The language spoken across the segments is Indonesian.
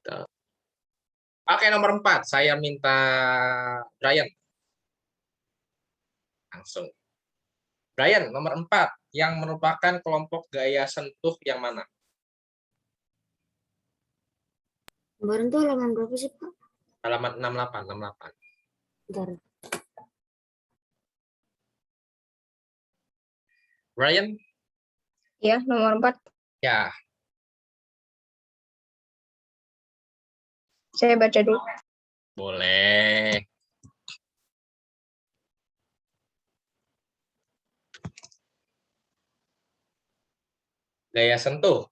Gitu. Oke, nomor 4. Saya minta Brian. Langsung. Brian, nomor 4. Yang merupakan kelompok gaya sentuh yang mana? Kemarin tuh halaman berapa sih, Pak? Halaman 68. Bentar. Brian? Ya, nomor 4. Ya. Saya baca dulu. Boleh. Gaya sentuh.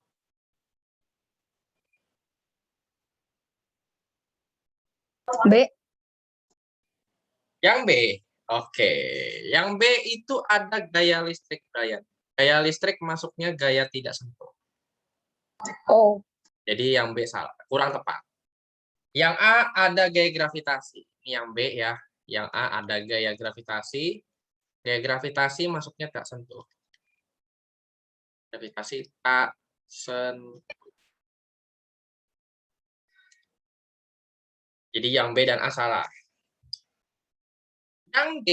B. Yang B. Oke. Yang B itu ada gaya listrik, Brian. Gaya listrik masuknya gaya tidak sentuh. Oh. Jadi yang B salah. Kurang tepat. Yang A ada gaya gravitasi. Ini yang B ya. Yang A ada gaya gravitasi. Gaya gravitasi masuknya tak sentuh. Gravitasi tak sentuh. Jadi yang B dan A salah. Yang D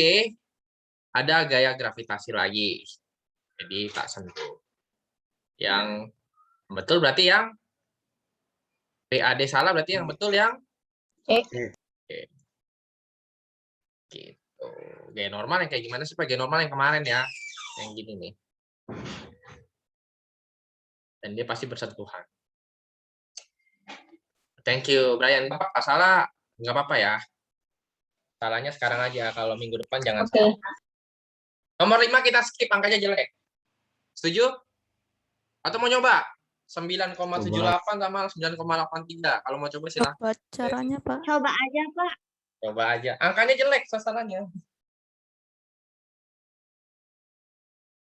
ada gaya gravitasi lagi. Jadi tak sentuh. Yang betul berarti yang PAD salah, berarti yang betul yang E. Oke. Gitu. Gaya normal yang kayak gimana sih Pak? Gaya normal yang kemarin ya. Yang gini nih. Dan dia pasti bersentuhan. Thank you, Brian. Bapak salah, nggak apa-apa ya. Salahnya sekarang aja. Kalau minggu depan jangan Oke. salah. Nomor 5 kita skip, angkanya jelek. Setuju? Atau mau nyoba? 9,78 sama 9,83. Kalau mau coba silahkan. Apa caranya, Pak? Coba aja, Pak. Coba aja. Angkanya jelek sasarannya.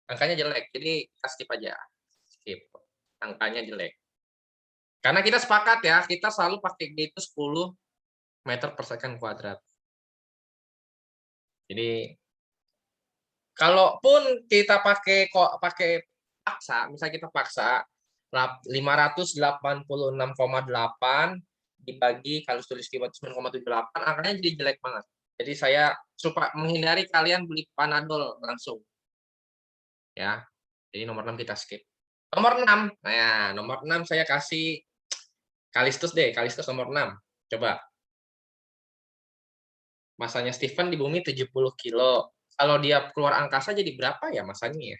Angkanya jelek, jadi kita skip aja. Skip. Angkanya jelek. Karena kita sepakat ya, kita selalu pakai G itu 10 meter per second kuadrat. Jadi kalaupun kita pakai paksa, misalnya kita paksa 586,8 dibagi kalau tulis kibat 9,78, angkanya jadi jelek banget. Jadi saya supaya menghindari kalian beli Panadol langsung. Ya. Jadi nomor 6 kita skip. Nomor 6. Nah, nomor 6 saya kasih Kalistus deh, Kalistus nomor 6. Coba. Masanya Stephen di bumi 70 kilo. Kalau dia keluar angkasa jadi berapa ya masanya ya?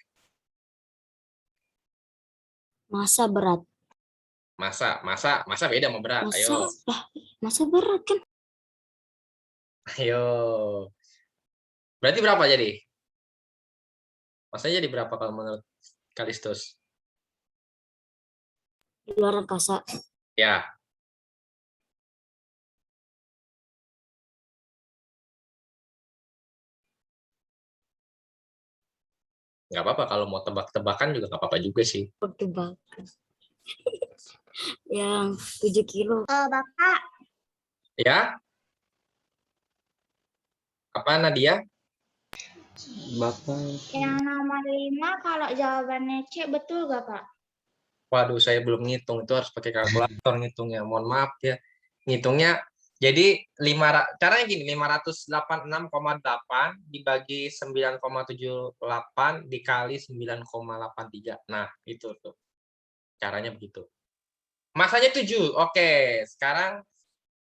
Masa berat. Masa beda sama berat. Ayo. Masa berat kan? Ayo. Berarti berapa jadi? Masanya jadi berapa kalau menurut Kalistus? Di luar angkasa. Ya. Nggak apa-apa kalau mau tebak-tebakan juga nggak apa-apa juga sih. Tebak. Yang 7 kilo. Bapak. Ya? Apa Nadia? Bapak. Yang nomor 5 kalau jawabannya C betul gak, Pak? Waduh, saya belum ngitung. Itu harus pakai kalkulator ngitungnya. Mohon maaf ya. Ngitungnya jadi caranya gini, 586,8 dibagi 9,78 dikali 9,83. Nah, itu tuh. Caranya begitu. Masanya 7. Oke, sekarang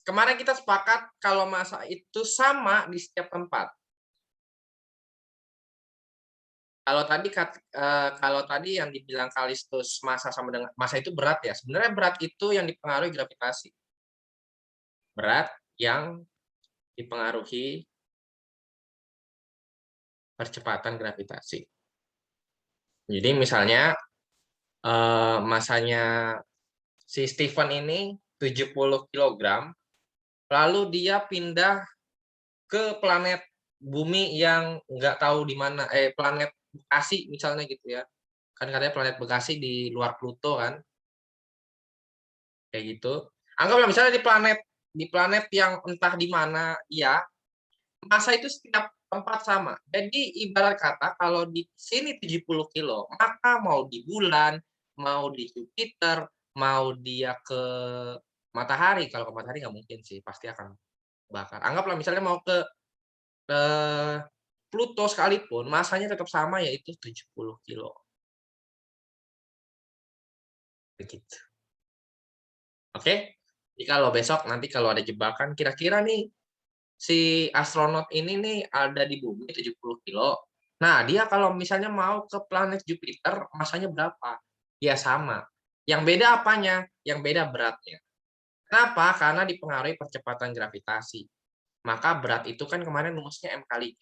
kemarin kita sepakat kalau masa itu sama di setiap tempat. Kalau tadi yang dibilang Kalistus masa sama dengan masa itu berat ya. Sebenarnya berat itu yang dipengaruhi gravitasi. Berat yang dipengaruhi percepatan gravitasi. Jadi misalnya masanya si Stephen ini 70 kg, lalu dia pindah ke planet bumi yang nggak tahu di mana, planet Bekasi misalnya gitu ya. Kan katanya planet Bekasi di luar Pluto kan. Kayak gitu. Anggaplah misalnya di planet yang entah di mana ya, masa itu setiap tempat sama. Jadi ibarat kata kalau di sini 70 kilo, maka mau di bulan, mau di Jupiter, mau dia ke matahari. Kalau ke matahari nggak mungkin sih, pasti akan bakar. Anggaplah misalnya mau ke Pluto sekalipun, masanya tetap sama, yaitu 70 kilo. Begitu. Oke? Jadi kalau besok nanti kalau ada jebakan, kira-kira nih, si astronot ini nih ada di bumi 70 kilo. Nah, dia kalau misalnya mau ke planet Jupiter, masanya berapa? Ya sama. Yang beda apanya? Yang beda beratnya. Kenapa? Karena dipengaruhi percepatan gravitasi. Maka berat itu kan kemarin rumusnya M kali G.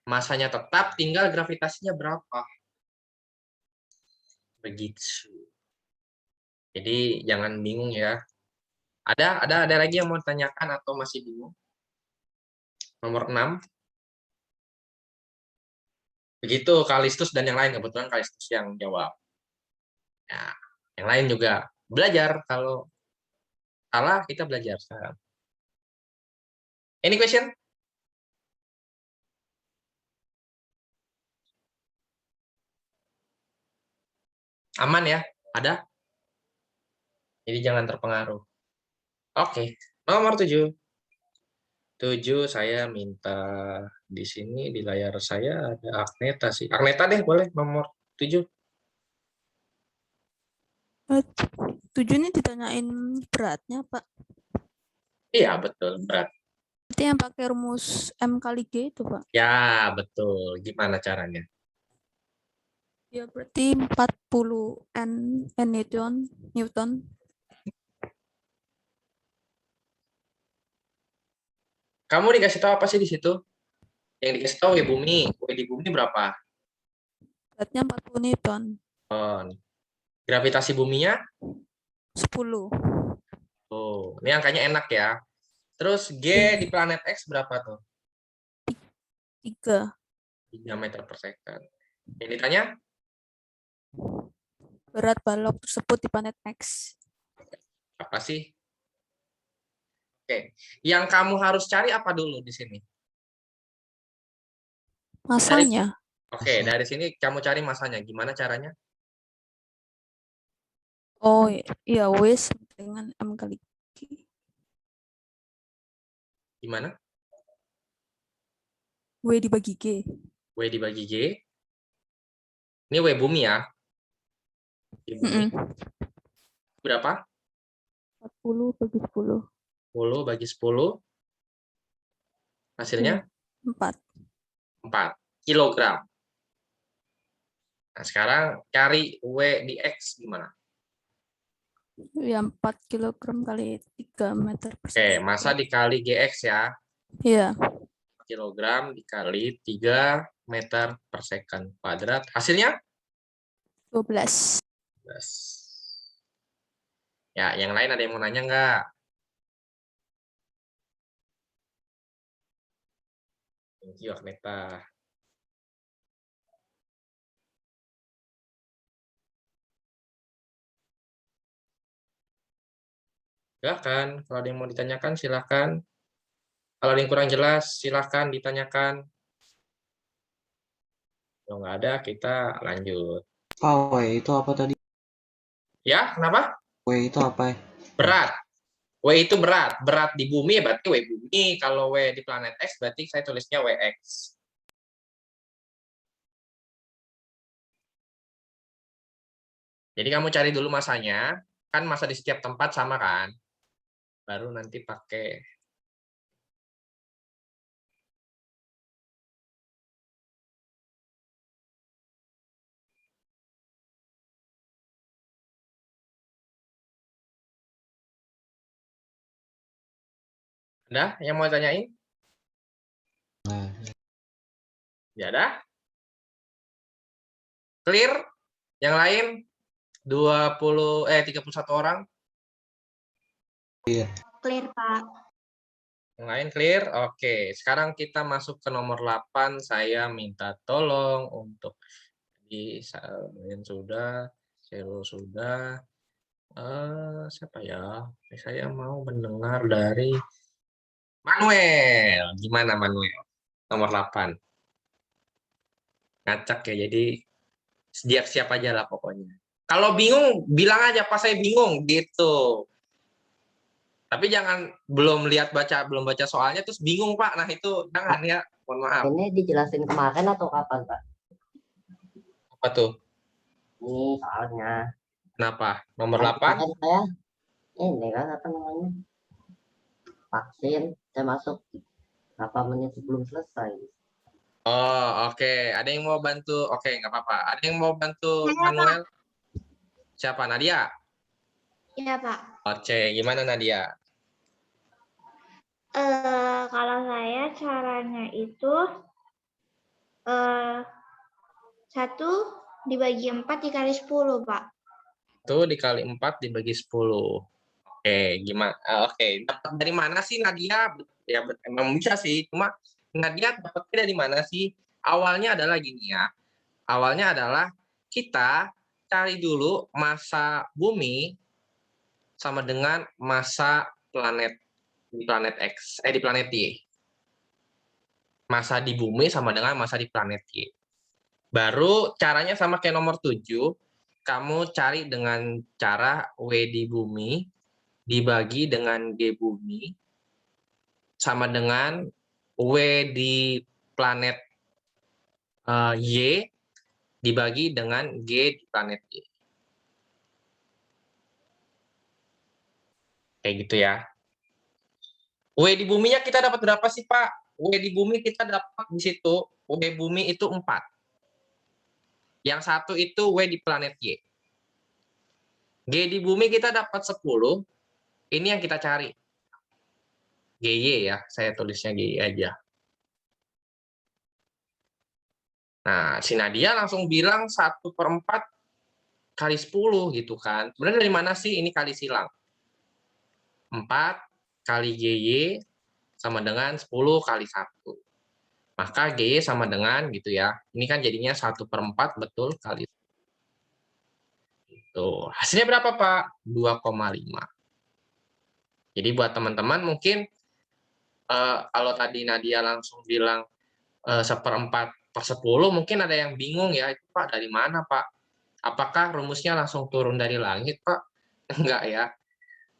Masanya tetap, tinggal gravitasinya berapa. Begitu. Jadi jangan bingung ya. Ada lagi yang mau ditanyakan atau masih bingung? Nomor 6. Begitu Kalistus dan yang lain, kebetulan Kalistus yang jawab. Ya, yang lain juga belajar, kalau salah kita belajar sekarang. Any question? Aman ya? Ada? Jadi jangan terpengaruh. Oke, nomor 7. 7 saya minta di sini di layar saya ada Agneta sih. Agneta deh boleh nomor 7. 7 ini ditanyain beratnya, Pak. Iya, betul, berat. Berarti yang pakai rumus M kali G itu, Pak. Ya, betul. Gimana caranya? Ya, berarti 40 Newton. Kamu dikasih tahu apa sih di situ? Yang dikasih tahu ya bumi. Di bumi berapa? Beratnya 40 Newton. Oh, gravitasi buminya? 10. Oh, ini angkanya enak ya. Terus G di planet X berapa tuh? 3. 3 meter per second. Yang ditanya? Berat balok tersebut di planet X. Apa sih? Oke. Yang kamu harus cari apa dulu di sini? Masanya. Oke, dari sini kamu cari masanya. Gimana caranya? Oh, iya, W dengan M kali G. Gimana? W dibagi G. W dibagi G. Ini W bumi ya. Di bumi. Berapa? 40 bagi 10. 10 bagi 10. Hasilnya? 4. 4 kilogram. Nah, sekarang cari W di X gimana? Ya, 4 kilogram kali 3 meter per Oke, second. masa dikali GX ya. Iya. Kilogram dikali 3 meter per second kuadrat. Hasilnya? 12. 12. Ya, yang lain ada yang mau nanya nggak? Thank you, Agneta. Silakan, kalau ada yang mau ditanyakan silakan. Kalau ada yang kurang jelas silakan ditanyakan. Kalau nggak ada kita lanjut. W itu apa tadi? Ya, kenapa? W itu apa? Berat. W itu berat. Berat di bumi berarti W bumi. Kalau W di planet X berarti saya tulisnya WX. Jadi kamu cari dulu masanya. Kan masa di setiap tempat sama kan? Baru nanti pakai. Ada yang mau tanyain? Ya ada. Clear? Yang lain 31 orang? Clear, Pak. Yang lain clear? Oke, sekarang kita masuk ke nomor 8. Saya minta tolong untuk di sudah, Zero sudah. Siapa ya? Saya mau mendengar dari Manuel. Gimana Manuel? Nomor 8. Ngacak ya, jadi siap aja lah pokoknya. Kalau bingung, bilang aja pas saya bingung gitu. Tapi jangan belum baca soalnya terus bingung Pak. Nah itu jangan ya. Mohon maaf. Ini dijelasin kemarin atau kapan, Pak? Apa tuh? Ini soalnya. Kenapa? Nomor Kan 8? kemarin saya ini kan apa namanya? Vaksin, saya masuk berapa menit sebelum selesai. Oh, oke. Ada yang mau bantu? Oke, nggak apa-apa. Ada yang mau bantu Saya, Pak. Manuel? Siapa? Nadia? Iya, Pak. Oke, gimana Nadia? Kalau saya caranya itu 1 dibagi 4 dikali 10, Pak. Itu dikali 4 dibagi 10. Oke, gimana? Oke, dapat dari mana sih Nadia? Ya, emang bisa sih. Cuma Nadia dapatnya dari mana sih? Awalnya adalah gini ya. Awalnya adalah kita cari dulu massa bumi sama dengan massa planet di planet X, di planet Y. Massa di bumi sama dengan massa di planet Y. Baru caranya sama kayak nomor 7, kamu cari dengan cara W di bumi dibagi dengan G bumi sama dengan W di planet Y dibagi dengan G di planet Y. Kayak gitu ya. W di buminya kita dapat berapa sih, Pak? W di bumi kita dapat di situ, W bumi itu 4. Yang satu itu W di planet Y. G di bumi kita dapat 10. Ini yang kita cari. GY ya, saya tulisnya GY aja. Nah, si Nadia langsung bilang 1/4 kali 10 gitu kan. Sebenarnya dari mana sih ini kali silang? 4 kali GY sama dengan 10 kali 1. Maka GY sama dengan gitu ya. Ini kan jadinya 1/4 betul kali. Tuh, hasilnya berapa, Pak? 2,5. Jadi buat teman-teman mungkin kalau tadi Nadia langsung bilang 1/4/10, mungkin ada yang bingung ya, itu Pak dari mana Pak? Apakah rumusnya langsung turun dari langit Pak? Enggak ya,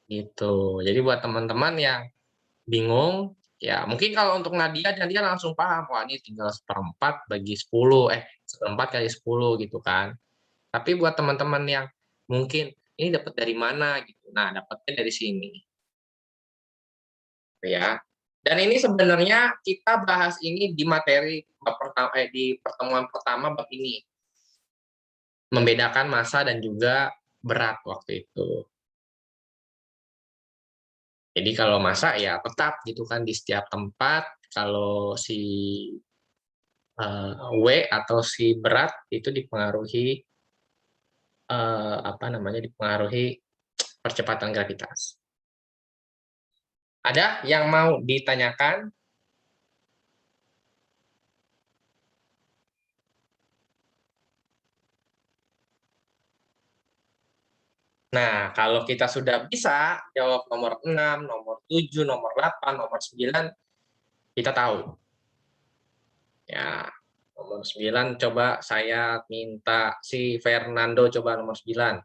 gitu. Jadi buat teman-teman yang bingung, ya mungkin kalau untuk Nadia langsung paham, wah ini tinggal 1/4 bagi 10, 1/4 kali 10 gitu kan. Tapi buat teman-teman yang mungkin ini dapat dari mana gitu, nah dapatnya dari sini. Ya. Dan ini sebenarnya kita bahas ini di materi di pertemuan pertama bab ini. Membedakan massa dan juga berat waktu itu. Jadi kalau massa ya tetap gitu kan di setiap tempat, kalau si W atau si berat itu dipengaruhi dipengaruhi percepatan gravitas. Ada yang mau ditanyakan? Nah, kalau kita sudah bisa jawab nomor 6, nomor 7, nomor 8, nomor 9, kita tahu. Ya, nomor 9 coba saya minta si Fernando coba nomor 9.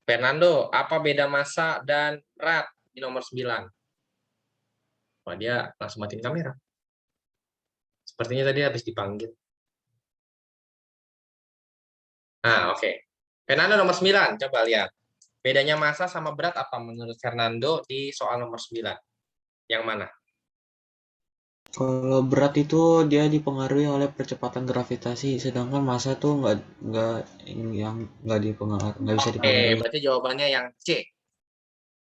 Fernando, apa beda massa dan berat di nomor 9? Wah, dia langsung matiin kamera. Sepertinya tadi habis dipanggil. Nah, oke. Fernando nomor 9, coba lihat. Bedanya massa sama berat apa menurut Fernando di soal nomor 9? Yang mana? Kalau berat itu dia dipengaruhi oleh percepatan gravitasi, sedangkan massa tuh nggak bisa Oke, dipengaruhi. berarti jawabannya yang C.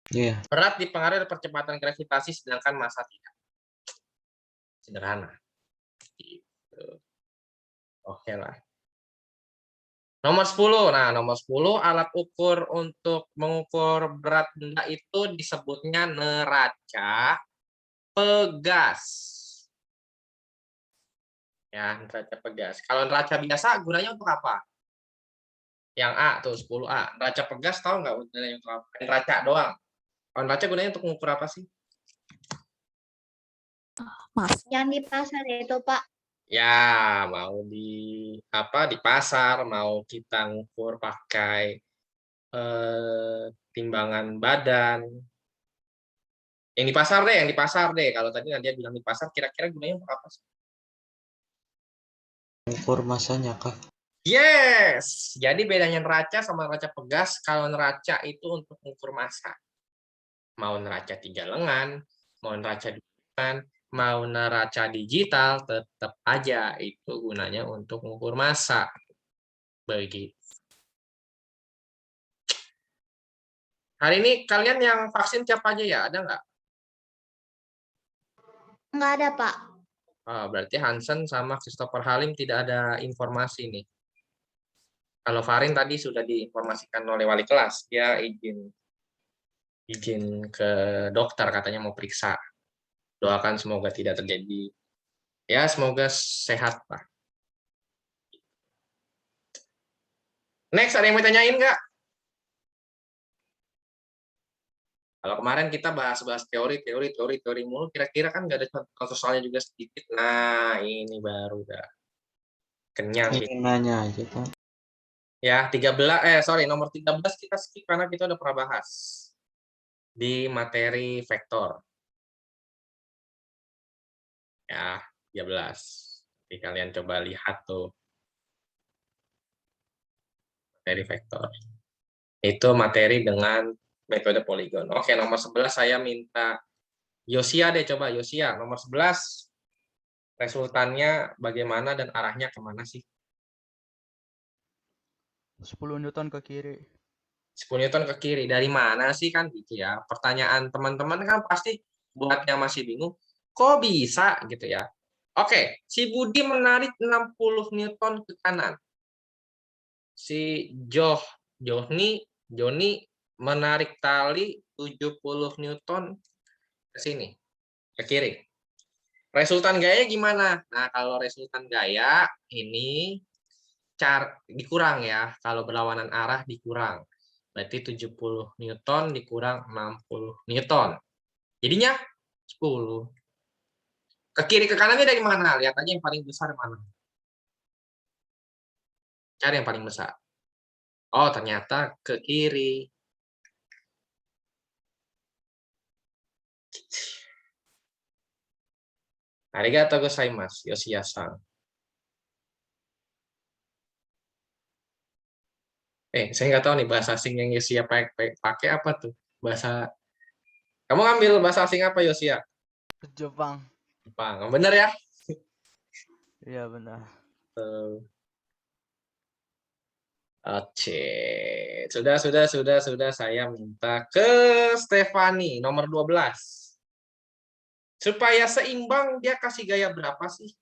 Iya. Berat dipengaruhi oleh percepatan gravitasi, sedangkan massa tidak. Sederhana. Gitu. Oke lah. Nomor 10. Nah, nomor 10 alat ukur untuk mengukur berat benda itu disebutnya neraca pegas. Ya, neraca pegas. Kalau neraca biasa gunanya untuk apa? Yang A tuh 10A. Neraca pegas tahu nggak gunanya untuk apa? Neraca doang. Kalau neraca gunanya untuk mengukur apa sih? Mas, Yang di pasar itu, Pak. Ya, mau di pasar, mau kita ngukur pakai timbangan badan, Yang di pasar deh, yang di pasar deh. Kalau tadi Nadia bilang di pasar, kira-kira gunanya untuk apa sih? Ukur masanya kah? Yes, jadi bedanya neraca sama neraca pegas, kalau neraca itu untuk mengukur massa. Mau neraca 3 lengan, mau neraca 2 lengan, mau neraca digital, tetap aja itu gunanya untuk mengukur massa. Begitu. Hari ini kalian yang vaksin siapa aja ya? Ada nggak? Nggak ada, Pak. Berarti Hansen sama Christopher Halim tidak ada informasi nih. Kalau Farin tadi sudah diinformasikan oleh wali kelas, dia izin ke dokter katanya mau periksa. Doakan semoga tidak terjadi. Ya, semoga sehat, Pak. Next, ada yang mau tanyain nggak? Kalau kemarin kita bahas teori mulu, kira-kira kan nggak ada contoh soalnya juga sedikit. Nah, ini baru dah. Kenyang Ini gitu. nanya aja kan. Ya, nomor 13 kita skip karena kita udah pernah bahas di materi vektor. Ya, 13. Jadi kalian coba lihat tuh materi vektor. Itu materi dengan metode poligon. Oke, nomor 11 saya minta Yosia deh, coba Yosia. Nomor 11, resultannya bagaimana dan arahnya kemana sih? 10 Newton ke kiri. 10 Newton ke kiri. Dari mana sih kan gitu ya. Pertanyaan teman-teman kan pasti buat yang masih bingung, kok bisa gitu ya. Oke, si Budi menarik 60 Newton ke kanan. Si Joni menarik tali 70 Newton ke sini, ke kiri. Resultan gaya gimana? Nah, kalau resultan gaya ini dikurang ya. Kalau berlawanan arah dikurang. Berarti 70 Newton dikurang 60 Newton. Jadinya 10. Ke kiri ke kanannya dari mana? Lihat aja yang paling besar mana. Cari yang paling besar. Oh, ternyata ke kiri. Arigatou gozaimasu, Yoshia-san. Saya nggak tahu nih bahasa asing yang Yoshia pakai apa tuh? Kamu ngambil bahasa asing apa, Yoshia? Jepang. Jepang. Bener ya? Iya benar. Oke. Sudah. Saya minta ke Stefani, nomor 12. Supaya seimbang, dia kasih gaya berapa sih?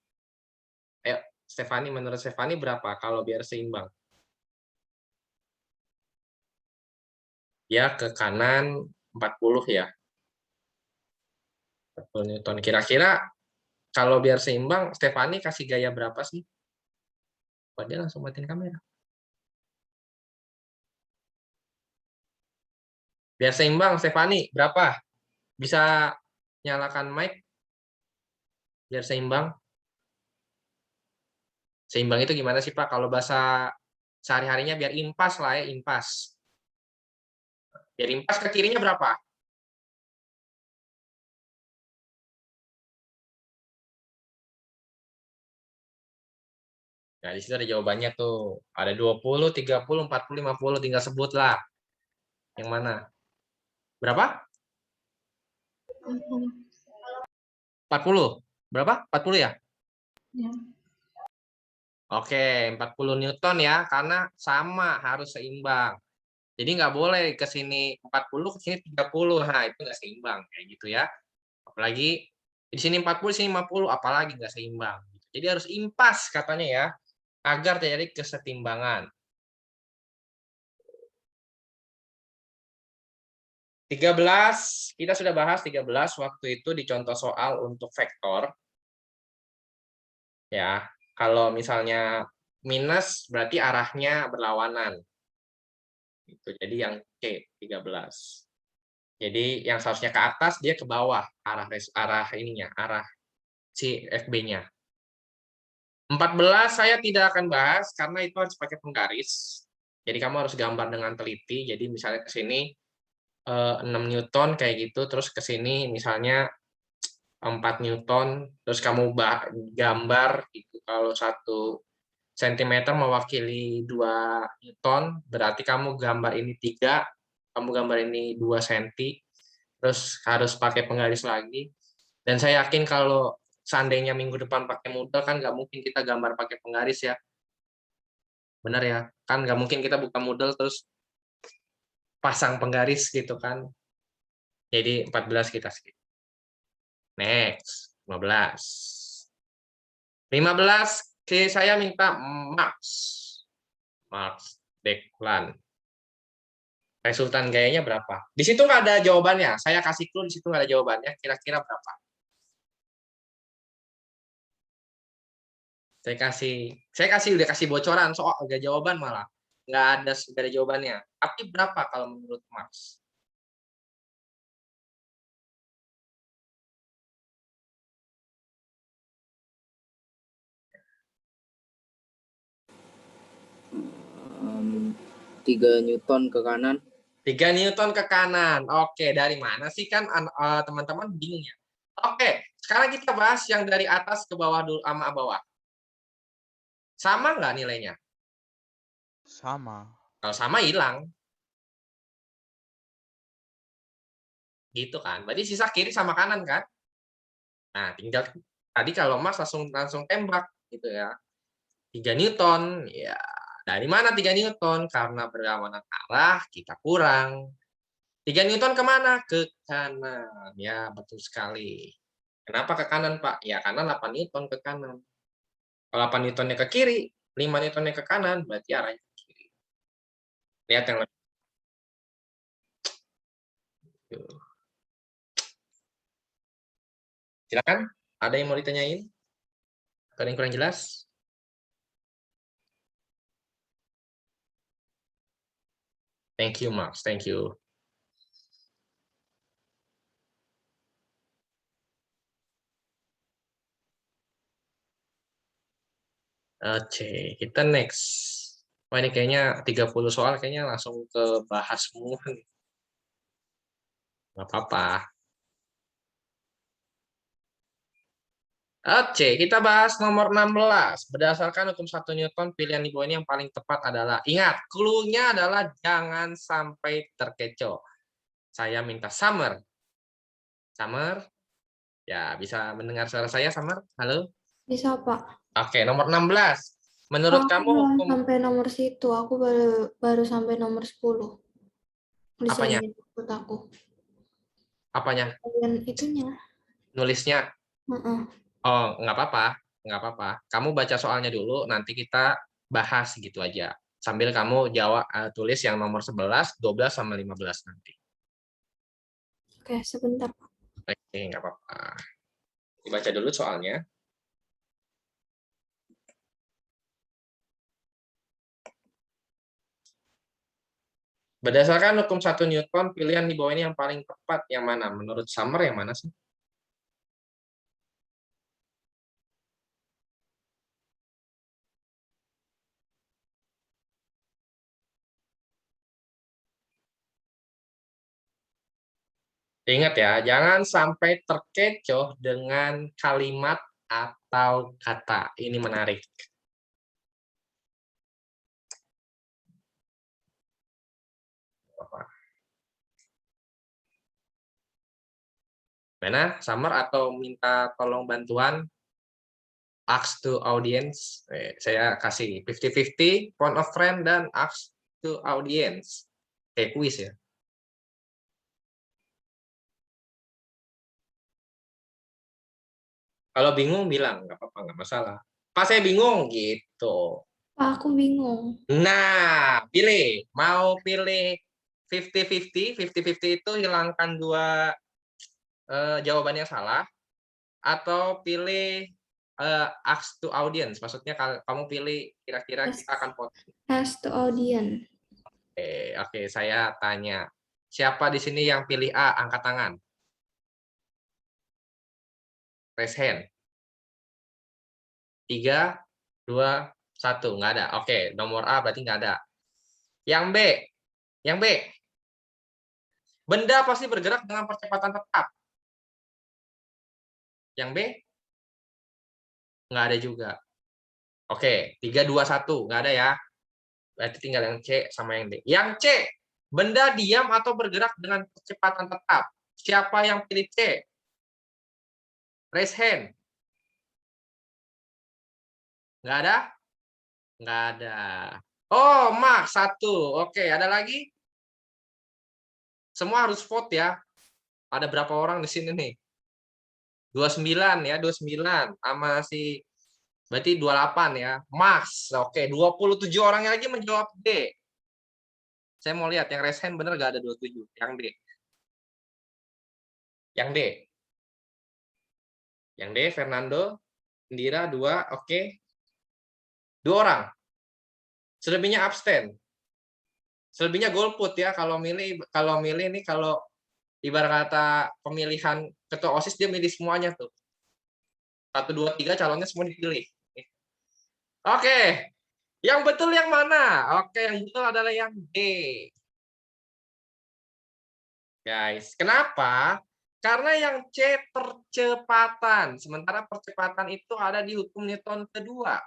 Ayo, Stefani, menurut Stefani berapa kalau biar seimbang? Ya, ke kanan 40 ya. 40 Newton. Kira-kira kalau biar seimbang, Stefani kasih gaya berapa sih? Dia langsung matiin kamera. Biar seimbang, Stefani, berapa? Bisa nyalakan mic? Biar seimbang. Seimbang itu gimana sih, Pak? Kalau bahasa sehari-harinya biar impas lah ya, impas. Biar impas ke kirinya berapa? Nah, di situ ada jawabannya tuh. Ada 20, 30, 40, 50. Tinggal sebut lah. Yang mana? Berapa? 40. Berapa? 40 ya? Ya. Oke, 40 Newton ya, karena sama, harus seimbang. Jadi nggak boleh ke sini 40, ke sini 30. Nah, itu nggak seimbang. Kayak gitu ya. Apalagi di sini 40, di sini 50, apalagi nggak seimbang. Jadi harus impas katanya ya, agar terjadi kesetimbangan. 13, kita sudah bahas 13 waktu itu di contoh soal untuk vektor. Ya, kalau misalnya minus berarti arahnya berlawanan. Jadi yang C, 13. Jadi yang seharusnya ke atas dia ke bawah arah ininya, arah CFB-nya. 14 saya tidak akan bahas karena itu harus pakai penggaris. Jadi kamu harus gambar dengan teliti. Jadi misalnya ke sini 6 Newton kayak gitu, terus ke sini misalnya 4 Newton, terus kamu gambar gitu. Kalau 1 cm mewakili 2 Newton, berarti kamu gambar ini 3, kamu gambar ini 2 cm, terus harus pakai penggaris lagi. Dan saya yakin kalau seandainya minggu depan pakai Moodle kan nggak mungkin kita gambar pakai penggaris ya. Benar ya? Kan nggak mungkin kita buka Moodle terus pasang penggaris gitu kan. Jadi 14 kita skip. Next, 15. 15, saya minta Max Declan. Resultan gayanya berapa? Di situ nggak ada jawabannya. Saya kasih clue, di situ nggak ada jawabannya. Kira-kira berapa? Saya udah kasih bocoran soal ada jawaban malah. Nggak ada jawabannya. Tapi berapa kalau menurut Max? Em, 3 Newton ke kanan. 3 Newton ke kanan. Oke, dari mana sih kan teman-teman bingung ya? Oke, sekarang kita bahas yang dari atas ke bawah dulu sama bawah. Sama nggak nilainya? Sama. Kalau sama hilang. Gitu kan. Berarti sisa kiri sama kanan kan? Nah, tinggal tadi kalau Mas langsung tembak gitu ya. 3 Newton, ya dari mana 3 Newton? Karena berlawanan arah kita kurang. 3 Newton kemana? Ke kanan. Ya, betul sekali. Kenapa ke kanan, Pak? Ya, karena 8 Newton ke kanan. Kalau 8 Newtonnya ke kiri, 5 Newtonnya ke kanan, berarti arahnya ke kiri. Lihat yang lebih. Silakan, ada yang mau ditanyain? Ada yang kurang jelas? Thank you, Max. Thank you. Oke, kita next. Wah, ini kayaknya 30 soal kayaknya langsung ke bahas semua nih. Nggak apa-apa. Oke, kita bahas nomor 16. Berdasarkan hukum 1 Newton, pilihan di bawah ini yang paling tepat adalah, ingat, clue-nya adalah jangan sampai terkecoh. Saya minta Summer. Summer? Ya, bisa mendengar suara saya, Summer? Halo? Bisa, Pak. Oke, nomor 16. Menurut Aku kamu belum hukum sampai nomor situ. Aku baru sampai nomor 10. apanya? Desain ikut aku. Apanya? Bagian itunya. Nulisnya? Heeh. Oh, nggak apa-apa. Nggak apa-apa. Kamu baca soalnya dulu, nanti kita bahas gitu aja. Sambil kamu jawab tulis yang nomor 11, 12, sama 15 nanti. Oke, sebentar, Pak. Oke, nggak apa-apa. Dibaca dulu soalnya. Berdasarkan hukum 1 Newton, pilihan di bawah ini yang paling tepat yang mana? Menurut Summer yang mana sih? Ingat ya, jangan sampai terkecoh dengan kalimat atau kata. Ini menarik. Mana? Summer atau minta tolong bantuan? Ask to audience. Saya kasih 50-50, point of friend, dan ask to audience. Kayak kuis ya. Kalau bingung bilang, nggak apa-apa, nggak masalah. Pak, saya bingung, gitu. Pak, aku bingung. Nah, pilih. Mau pilih 50-50. 50-50 itu hilangkan 2 jawaban yang salah. Atau pilih ask to audience. Maksudnya kamu pilih kira-kira kita akan voting. Ask to audience. Oke, saya tanya. Siapa di sini yang pilih A? Angkat tangan. Raise hand. 3, 2, 1. Nggak ada. Oke, nomor A berarti nggak ada. Yang B. Yang B. Benda pasti bergerak dengan percepatan tetap. Yang B? Nggak ada juga. Oke, 3, 2, 1. Nggak ada ya. Berarti tinggal yang C sama yang D. Yang C, benda diam atau bergerak dengan kecepatan tetap. Siapa yang pilih C? Raise hand. Nggak ada? Nggak ada. Oh, Max 1. Oke, ada lagi? Semua harus vote ya. Ada berapa orang di sini nih? 29 ya, 29 sama si berarti 28 ya. Max. Oke, 27 orang lagi menjawab D. Saya mau lihat yang raise hand bener gak ada 27. Yang D. Yang D. Yang D, Fernando. Indira 2, oke. 2 orang. Selebihnya abstain. Selebihnya golput ya. Kalau milih nih kalau ibarat kata pemilihan ketua OSIS dia milih semuanya tuh. 1, 2, 3 calonnya semua dipilih. Oke. Yang betul yang mana? Oke, yang betul adalah yang D. Guys, kenapa? Karena yang C percepatan. Sementara percepatan itu ada di hukum Newton kedua.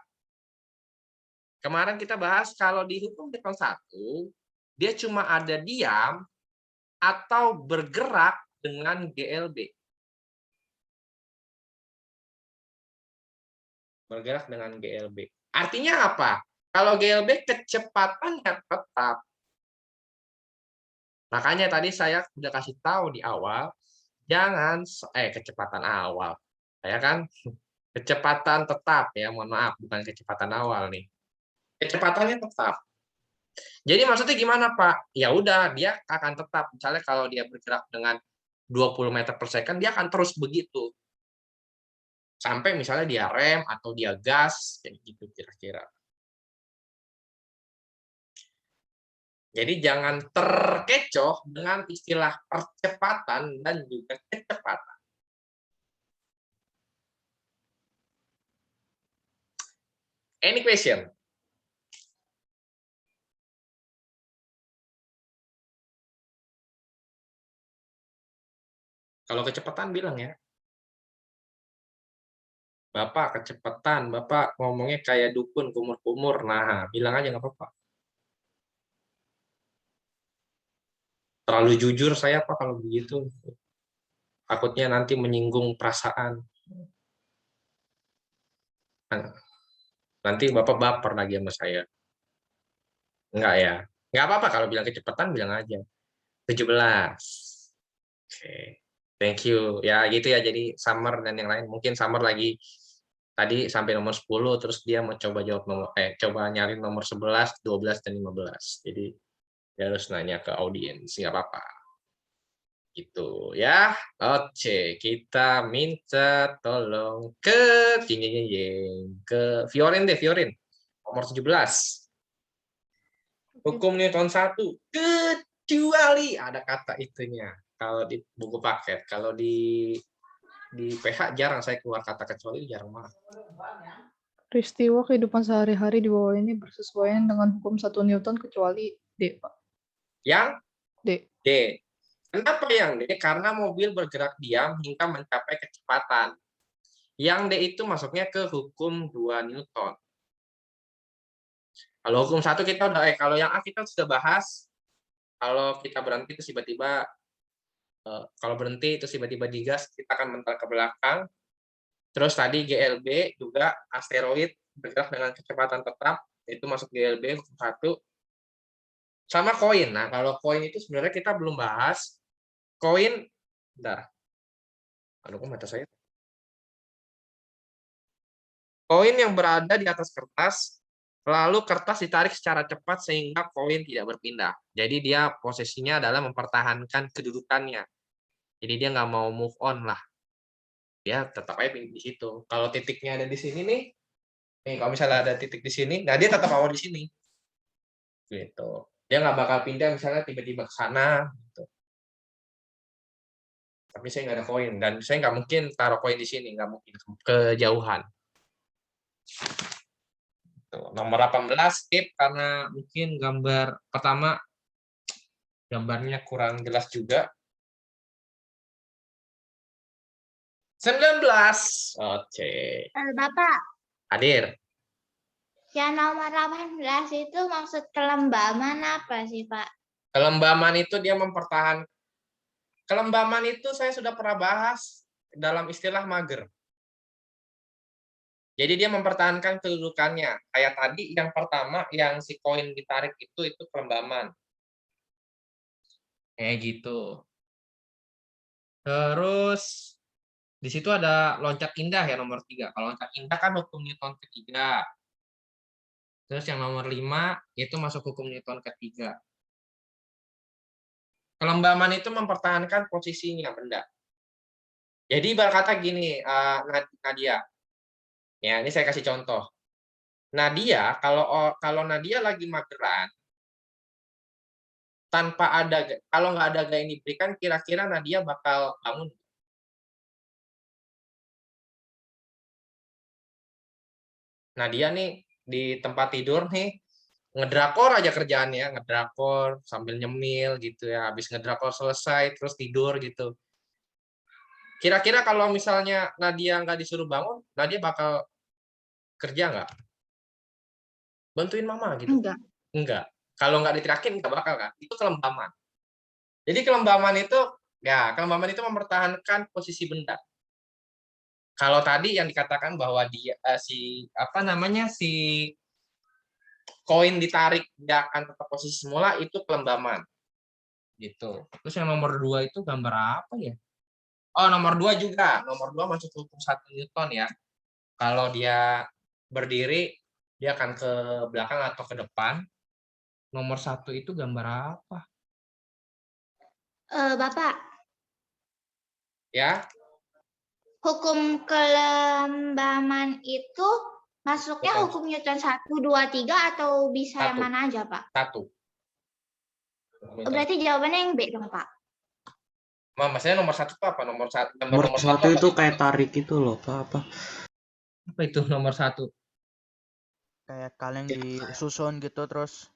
Kemarin kita bahas kalau di hukum Newton 1, dia cuma ada diam atau bergerak dengan GLB. Bergerak dengan GLB. Artinya apa? Kalau GLB kecepatannya tetap. Makanya tadi saya sudah kasih tahu di awal, jangan kecepatan awal. Saya kan kecepatan tetap ya, mohon maaf, bukan kecepatan awal nih. Kecepatannya tetap. Jadi maksudnya gimana, Pak? Ya udah, dia akan tetap. Misalnya kalau dia bergerak dengan 20 meter per second, dia akan terus begitu. Sampai misalnya dia rem atau dia gas, kayak gitu kira-kira. Jadi jangan terkecoh dengan istilah percepatan dan juga kecepatan. Any question? Kalau kecepatan bilang ya. Bapak kecepatan, Bapak ngomongnya kayak dukun kumur-kumur. Nah, bilang aja nggak apa-apa. Terlalu jujur saya Pak kalau begitu. Takutnya nanti menyinggung perasaan. Nanti Bapak baper lagi sama saya. Enggak ya. Enggak apa-apa kalau bilang kecepatan bilang aja. 17. Oke. Thank you. Ya gitu ya, jadi Summer dan yang lain. Mungkin Summer lagi tadi sampai nomor 10, terus dia mau coba jawab coba nyari nomor 11, 12, dan 15. Jadi dia harus nanya ke audiens, nggak apa-apa. Gitu ya. Oke, kita minta tolong ke Fiorin deh, Fiorin. Nomor 17. Hukum Newton 1. Kecuali ada kata itunya. Kalau di buku paket, kalau di PH jarang saya keluar kata kecuali, jarang banget. Peristiwa kehidupan sehari-hari di bawah ini bersesuaian dengan hukum 1 Newton kecuali D, Pak. Yang D. D. Kenapa yang D? Karena mobil bergerak diam hingga mencapai kecepatan. Yang D itu masuknya ke hukum 2 Newton. Kalau hukum 1 kita udah kalau yang A kita sudah bahas. Kalau kita berhenti itu tiba-tiba digas, kita akan mental ke belakang. Terus tadi GLB juga asteroid bergerak dengan kecepatan tetap, itu masuk GLB hukum 1. Sama koin. Nah, kalau koin itu sebenarnya kita belum bahas. Koin, bentar. Aduh, kok mata saya. Koin yang berada di atas kertas, lalu kertas ditarik secara cepat sehingga koin tidak berpindah. Jadi dia posisinya adalah mempertahankan kedudukannya. Jadi dia nggak mau move on lah. Dia tetap aja di situ. Kalau titiknya ada di sini nih kalau misalnya ada titik di sini, nah dia tetap awal di sini. Gitu. Dia nggak bakal pindah misalnya tiba-tiba ke sana. Gitu. Tapi saya nggak ada koin dan saya nggak mungkin taruh koin di sini, nggak mungkin kejauhan. Tuh, nomor 18 skip karena mungkin gambar pertama Gambarnya kurang jelas juga. 19. Oke. Bapak, Hadir. yang nomor 18 itu maksud kelembaman apa sih, Pak? Kelembaman itu dia mempertahankan. Kelembaman itu saya sudah pernah bahas dalam istilah mager. Jadi dia mempertahankan kedudukannya. Kayak tadi yang pertama yang si koin ditarik itu kelembaman. Kayak gitu. Terus di situ ada loncat indah ya nomor 3. Kalau loncat indah kan hukum Newton ketiga. Terus yang nomor 5 itu masuk hukum Newton ketiga. Kelembaman itu mempertahankan posisinya benda. Jadi berkata gini, Nadia. Ya, ini saya kasih contoh. Nadia, kalau Nadia lagi mageran, kalau nggak ada gaya yang diberikan, kira-kira Nadia bakal bangun. Nadia nih di tempat tidur nih, ngedrakor aja kerjaannya, ngedrakor sambil nyemil gitu ya. Habis ngedrakor selesai, terus tidur gitu. Kira-kira kalau misalnya Nadia nggak disuruh bangun, Nadia bakal kerja nggak? Bantuin mama gitu? Enggak. Kalau nggak diterakin, nggak bakal kan? Itu kelembaman. Jadi kelembaman itu mempertahankan posisi benda. Kalau tadi yang dikatakan bahwa dia si koin ditarik dia akan tetap posisi semula, itu kelembaman. Gitu. Terus yang nomor 2 itu gambar apa ya? Oh, nomor 2 juga. Nomor 2 masuk hukum 1 Newton ya. Kalau dia berdiri, dia akan ke belakang atau ke depan. Nomor 1 itu gambar apa? Bapak, Ya, hukum kelembaman itu masuknya Betul. hukum Newton 1, 2, 3 atau bisa yang Satu. mana aja, Pak? 1. Berarti jawabannya yang B dong, Pak. Maksudnya nomor 1 itu apa? Nomor 1 Nomor nomor 1 apa? itu kayak tarik itu loh, Pak. Apa itu nomor 1? Kayak kaleng disusun gitu terus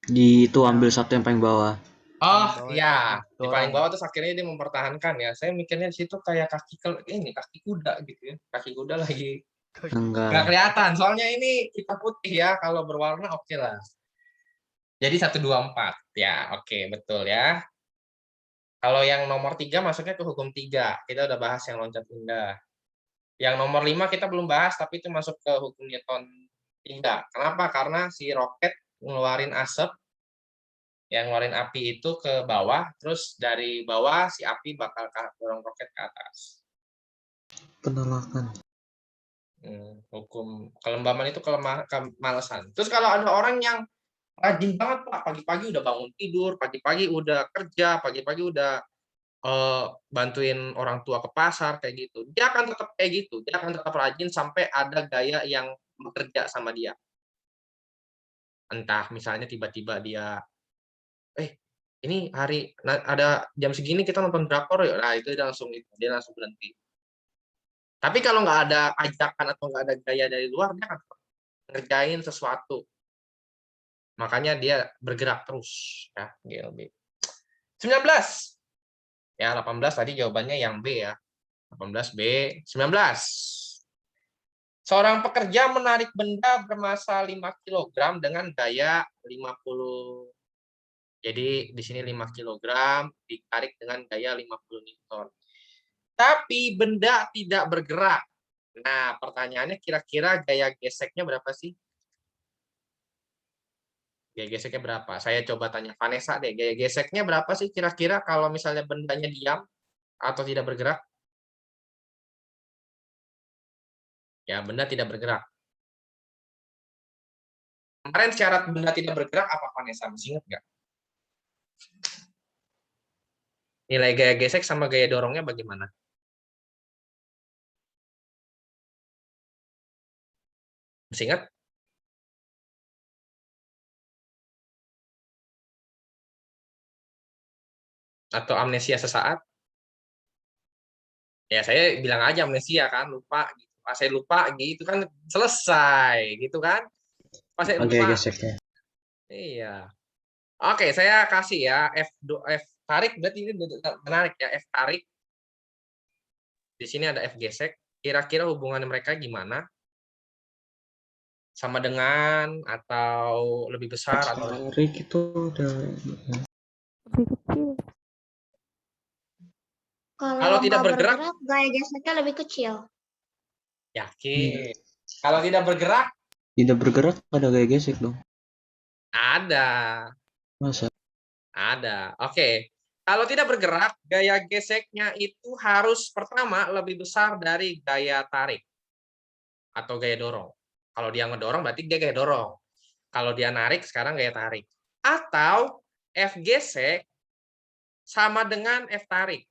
Itu Yang- ambil satu yang paling bawah. Oh, bawah iya. itu Di paling dorong. bawah terus akhirnya dia mempertahankan ya. Saya mikirnya di situ kayak kaki kuda gitu ya. Kaki kuda lagi Enggak. nggak kelihatan. Soalnya ini kita putih ya. Kalau berwarna oke lah. Jadi 1, 2, 4. Ya, oke, betul ya. Kalau yang nomor 3 masuknya ke hukum 3. Kita udah bahas yang loncat indah. Yang nomor 5 kita belum bahas, tapi itu masuk ke hukum Newton 3. Kenapa? Karena si roket ngeluarin asap, yang ngeluarin api itu ke bawah, terus dari bawah si api bakal dorong roket ke atas. Penolakan. Hukum kelembaman itu kemalasan. Terus kalau ada orang yang rajin banget Pak, pagi-pagi udah bangun tidur, pagi-pagi udah kerja, pagi-pagi udah bantuin orang tua ke pasar kayak gitu. Dia akan tetap kayak gitu, dia akan tetap rajin sampai ada gaya yang bekerja sama dia. Entah misalnya tiba-tiba dia ini ada jam segini kita nonton drakor ya. Nah, itu dia langsung berhenti. Tapi kalau nggak ada ajakan atau nggak ada gaya dari luar, dia akan ngerjain sesuatu. Makanya dia bergerak terus ya, GLB. 19. Ya, 18 tadi jawabannya yang B ya. 18 B. 19. Seorang pekerja menarik benda bermasa 5 kg dengan daya 50. Jadi di sini 5 kg ditarik dengan daya 50 Newton. Tapi benda tidak bergerak. Nah, pertanyaannya kira-kira gaya geseknya berapa sih? Gaya geseknya berapa? Saya coba tanya Vanessa deh. Gaya geseknya berapa sih kira-kira kalau misalnya bendanya diam atau tidak bergerak? Ya, benda tidak bergerak. Kemarin syarat benda tidak bergerak apa Vanessa? Masih ingat nggak? Nilai gaya gesek sama gaya dorongnya bagaimana? Masih ingat? Atau amnesia sesaat? Ya saya bilang aja amnesia kan, lupa gitu. Pas saya lupa gitu kan selesai gitu kan. Pas saya Oke, lupa. geseknya. Iya. Oke, saya kasih ya F tarik, berarti ini menarik ya, F tarik. Di sini ada F gesek. Kira-kira hubungan mereka gimana? Sama dengan atau lebih besar atau Tarik itu udah Lebih kecil. Kalau Kalau tidak nggak bergerak? bergerak, gaya geseknya lebih kecil. yakin. Kalau tidak bergerak, tidak bergerak, ada gaya gesek dong. ada. Masa? Ada. Oke. Kalau tidak bergerak, gaya geseknya itu harus pertama lebih besar dari gaya tarik atau gaya dorong. Kalau dia ngedorong berarti dia gaya dorong. Kalau dia narik sekarang gaya tarik. Atau F gesek sama dengan F tarik.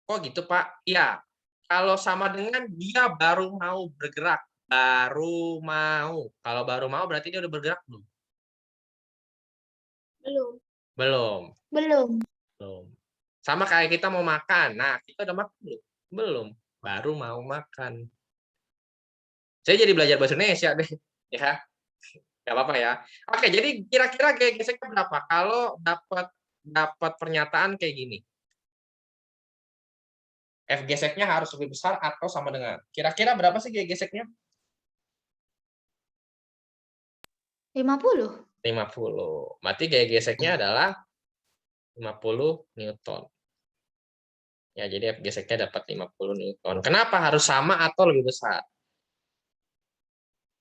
Kok gitu, Pak? Iya. Kalau sama dengan dia baru mau bergerak. Baru mau. Kalau baru mau berarti dia udah bergerak belum? Belum. Belum. Belum. Belum. Sama kayak kita mau makan. Nah, kita udah makan belum? Belum. Baru mau makan. Saya jadi belajar bahasa Indonesia deh. Ya. Nggak apa-apa ya. Oke, jadi kira-kira gaya geseknya berapa? Kalau dapat pernyataan kayak gini. F geseknya harus lebih besar atau sama dengan. Kira-kira berapa sih gaya geseknya? 50. 50. Berarti gaya geseknya adalah 50 Newton. Ya, jadi F geseknya dapat 50 Newton. Kenapa harus sama atau lebih besar?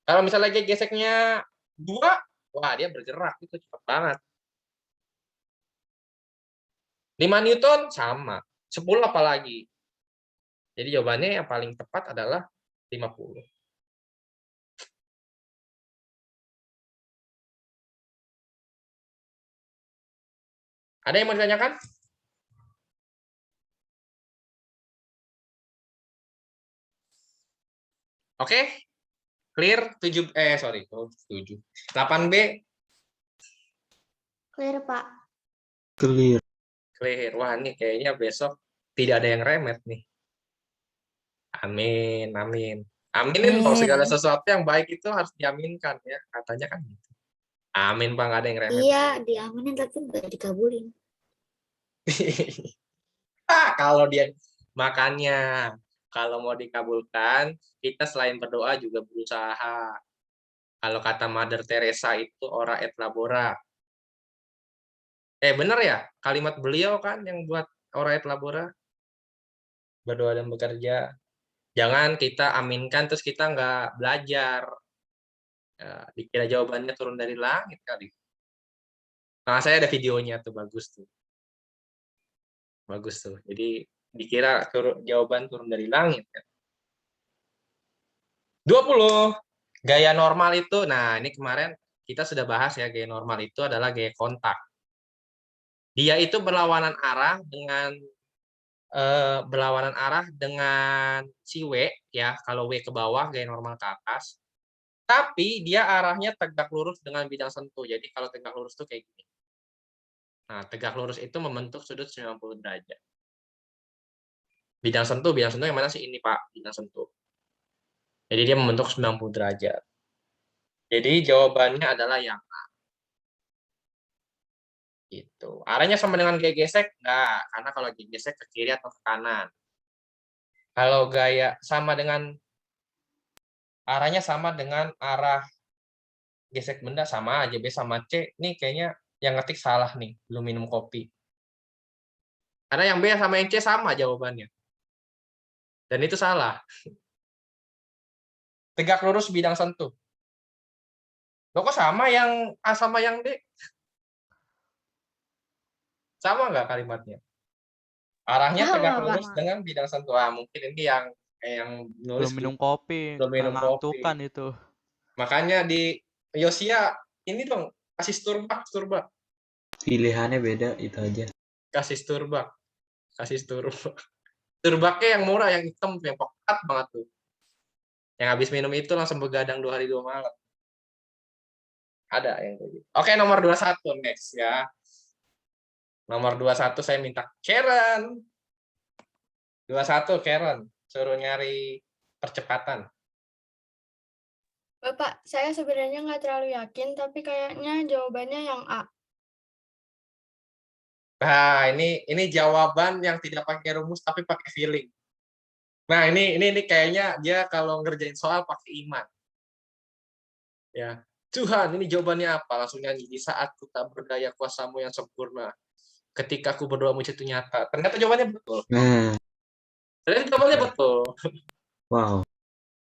Kalau misalnya gaya geseknya 2, wah dia bergerak, itu cepat banget. 5 Newton sama. 10 apalagi. Jadi jawabannya yang paling tepat adalah 50. Ada yang mau ditanyakan? Oke. Clear 7 sorry, 7. 8B Clear, Pak. Clear. clear. Wah, ini kayaknya besok tidak ada yang remet nih. Amin, amin. Aminin dong, segala sesuatu yang baik itu harus diaminkan ya, katanya kan gitu. Amin, Bang, nggak ada yang remet. Iya, diaminin tapi nggak dikabulin. Kalau dia makanya kalau mau dikabulkan, kita selain berdoa juga berusaha. Kalau kata Mother Teresa itu ora et labora. Bener ya? Kalimat beliau kan yang buat ora et labora. Berdoa dan bekerja. Jangan kita aminkan terus kita nggak belajar. Ya, dikira jawabannya turun dari langit kali. Nah, saya ada videonya tuh, bagus tuh. Bagus tuh. Jadi dikira jawaban turun dari langit. 20. Gaya normal itu, nah ini kemarin kita sudah bahas ya, gaya normal itu adalah gaya kontak. Dia itu berlawanan arah dengan si W ya. Kalau W ke bawah, gaya normal ke atas. Tapi dia arahnya tegak lurus dengan bidang sentuh. Jadi kalau tegak lurus tuh kayak gini. Nah, tegak lurus itu membentuk sudut 90 derajat. Bidang sentuh yang mana sih ini, Pak? Bidang sentuh. Jadi dia membentuk 90 derajat. Jadi jawabannya adalah yang A. Gitu. Arahnya sama dengan gaya gesek? Enggak, karena kalau gaya gesek ke kiri atau ke kanan. Kalau gaya sama dengan arahnya sama dengan arah gesek benda, sama aja. B sama C, nih kayaknya yang ngetik salah nih, belum minum kopi. Karena yang B sama yang C sama jawabannya. Dan itu salah. Tegak lurus bidang sentuh. Loh, kok sama yang A sama yang D? Sama nggak kalimatnya? Arahnya tegak lurus dengan bidang sentuh. Mungkin ini yang nulis Belum minum kopi, belum minum kopi. ngantukan itu. Makanya di Yosia ini dong, kasih sturbak. Pilihannya beda, itu aja. Kasih sturbak. Sturbaknya yang murah, yang hitam, yang pekat banget tuh. Yang habis minum itu langsung begadang 2 hari 2 malam. Ada yang kayak gitu. Oke, nomor 21 next ya. Nomor 21 saya minta Karen. 21 Karen, suruh nyari percepatan. Bapak, saya sebenarnya nggak terlalu yakin, tapi kayaknya jawabannya yang A. Nah, ini jawaban yang tidak pakai rumus tapi pakai feeling. Nah, ini kayaknya dia kalau ngerjain soal pakai iman. Ya. Tuhan, ini jawabannya apa? Langsung nyanyi, di saat ku tak berdaya kuasamu yang sempurna. Ketika aku berdoa muncul itu nyata. Ternyata jawabannya betul. Nah, Ternyata jawabannya betul. wow.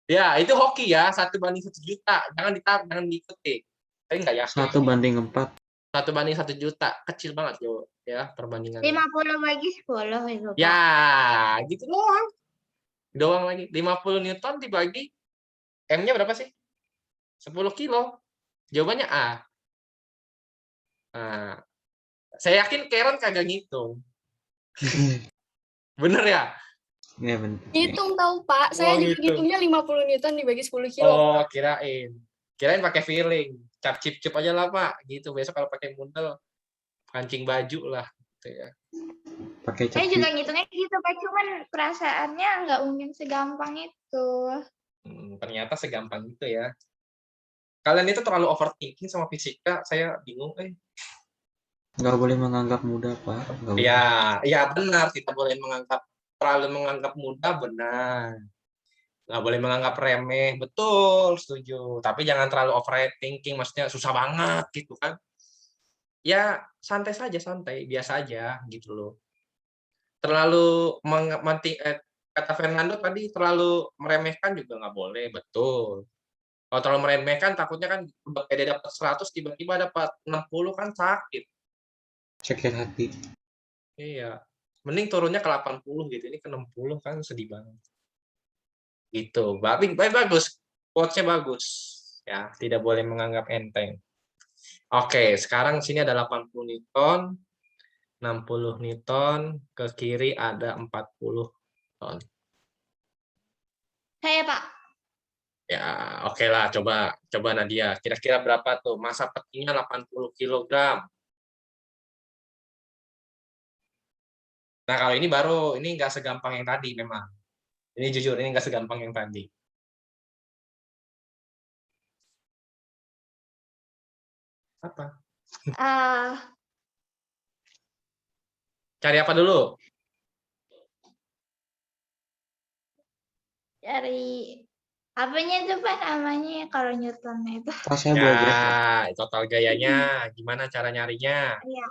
Ya, itu hoki ya, 1/1 juta. Jangan diikuti. Saya nggak yakin. 1/4. 1/1 juta. Kecil banget ya perbandingannya. 50 bagi 10 itu, Pak. Ya, gitu doang. Doang lagi. 50 Newton dibagi M-nya berapa sih? 10 kilo. Jawabannya A. Nah, saya yakin Karen kagak ngitung. Bener ya? Ya benar. Hitung tahu, Pak. Saya Oh, juga gitu. hitungnya 50 Newton dibagi 10 kilo. Oh, kirain. Kirain pakai feeling. Cap cip aja lah, Pak. Gitu. Besok kalau pakai mundel, kancing baju lah. Gitu ya. Pakai Saya cap juga ngitungnya gitu, Pak. Cuman perasaannya nggak mungkin segampang itu. Ternyata segampang itu ya. Kalian itu terlalu overthinking sama fisika. Saya bingung. nggak boleh menganggap mudah, Pak. Nggak boleh. Ya benar. Kita boleh terlalu menganggap mudah, benar. Nggak boleh menganggap remeh, betul, setuju. Tapi jangan terlalu overthinking, maksudnya susah banget gitu kan. Ya santai saja, santai, biasa aja gitu loh. Terlalu kata Fernando tadi, terlalu meremehkan juga nggak boleh, betul. Kalau terlalu meremehkan, takutnya kan udah pede dapat 100, tiba-tiba dapat 60 kan sakit. Sakit hati. Iya. Mending turunnya ke 80 gitu, ini ke 60 kan sedih banget. Gitu. Bagus. Quotes-nya bagus. Ya, tidak boleh menganggap enteng. Oke, sekarang sini ada 80 Newton, 60 Newton, ke kiri ada 40 Newton. Saya, Pak. Ya, oke lah, coba Nadia. Kira-kira berapa tuh? Masa petinya 80 kg. Nah, kalau ini nggak segampang yang tadi memang. Ini jujur, ini nggak segampang yang tadi. Apa? Cari apa dulu? Cari apanya itu, Pak, namanya kalau Newton itu? Pas saya belajar. Ya, total gayanya. Gimana cara nyarinya? Iya.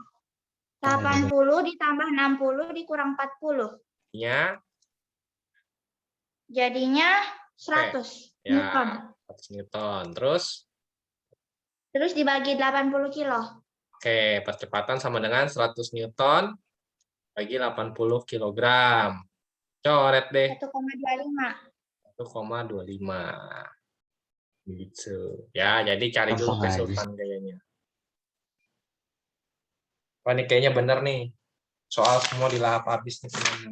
80 ditambah 60 dikurang 40. Ya. Jadinya 100 Newton. 100 Newton. Terus dibagi 80 kilo. Oke, percepatan sama dengan 100 Newton bagi 80 kilogram. Coret deh. 1,25. 1,25. Gitu. Ya, jadi cari dulu kesultan gayanya. Wah, ini kayaknya bener nih. Soal semua dilahap habis nih semuanya.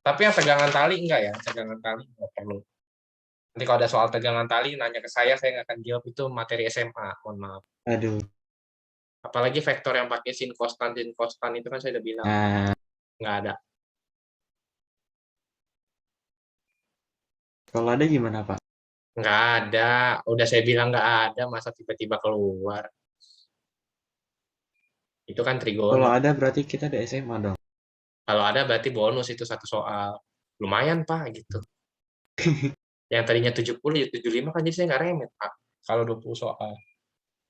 Tapi yang tegangan tali enggak ya? Tegangan tali enggak perlu. Nanti kalau ada soal tegangan tali, nanya ke saya nggak akan jawab, itu materi SMA. Mohon maaf. Aduh. Apalagi vektor yang pakai sin kostan itu kan saya udah bilang. Nggak ada. Kalau ada gimana, Pak? Nggak ada. Udah saya bilang nggak ada, masa tiba-tiba keluar. Itu kan trigono. Kalau ada berarti kita ada SMA dong. Kalau ada berarti bonus itu satu soal. Lumayan, Pak, gitu. Yang tadinya 70 ya 75 kan, jadi saya nggak remet, Pak. Kalau 20 soal.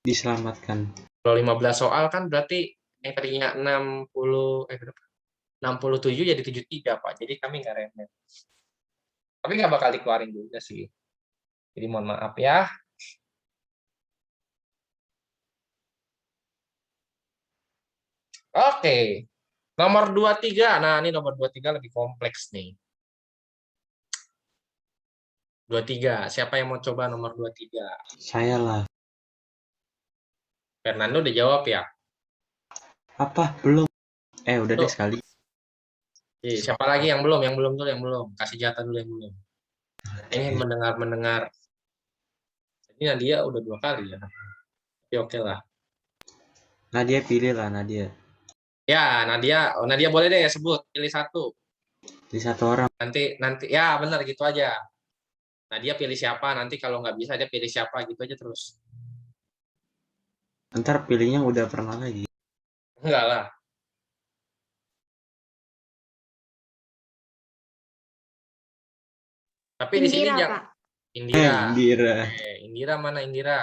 Diselamatkan. Kalau 15 soal kan berarti yang tadinya 67 jadi 73, Pak. Jadi kami nggak remet. Tapi nggak bakal dikeluarin juga sih. Jadi mohon maaf ya. Oke. Nomor 23. Nah, ini nomor 23 lebih kompleks nih. 23. Siapa yang mau coba nomor 23? Saya lah. Fernando udah jawab ya? Apa? Belum. Udah deh sekali. Siapa lagi yang belum? Yang belum. Kasih jatah dulu yang belum. Ini mendengar. Ini Nadia udah 2 kali ya. Oke lah. Nadia pilih lah, Nadia. Ya, Nadia boleh deh sebut, pilih satu. Pilih satu orang. Nanti ya benar gitu aja. Nah, dia pilih siapa, nanti kalau nggak bisa dia pilih siapa, gitu aja terus. Ntar pilihnya udah pernah lagi. Enggak lah. Tapi di sini Indira, jangan Pak. Indira. Indira. Indira mana Indira?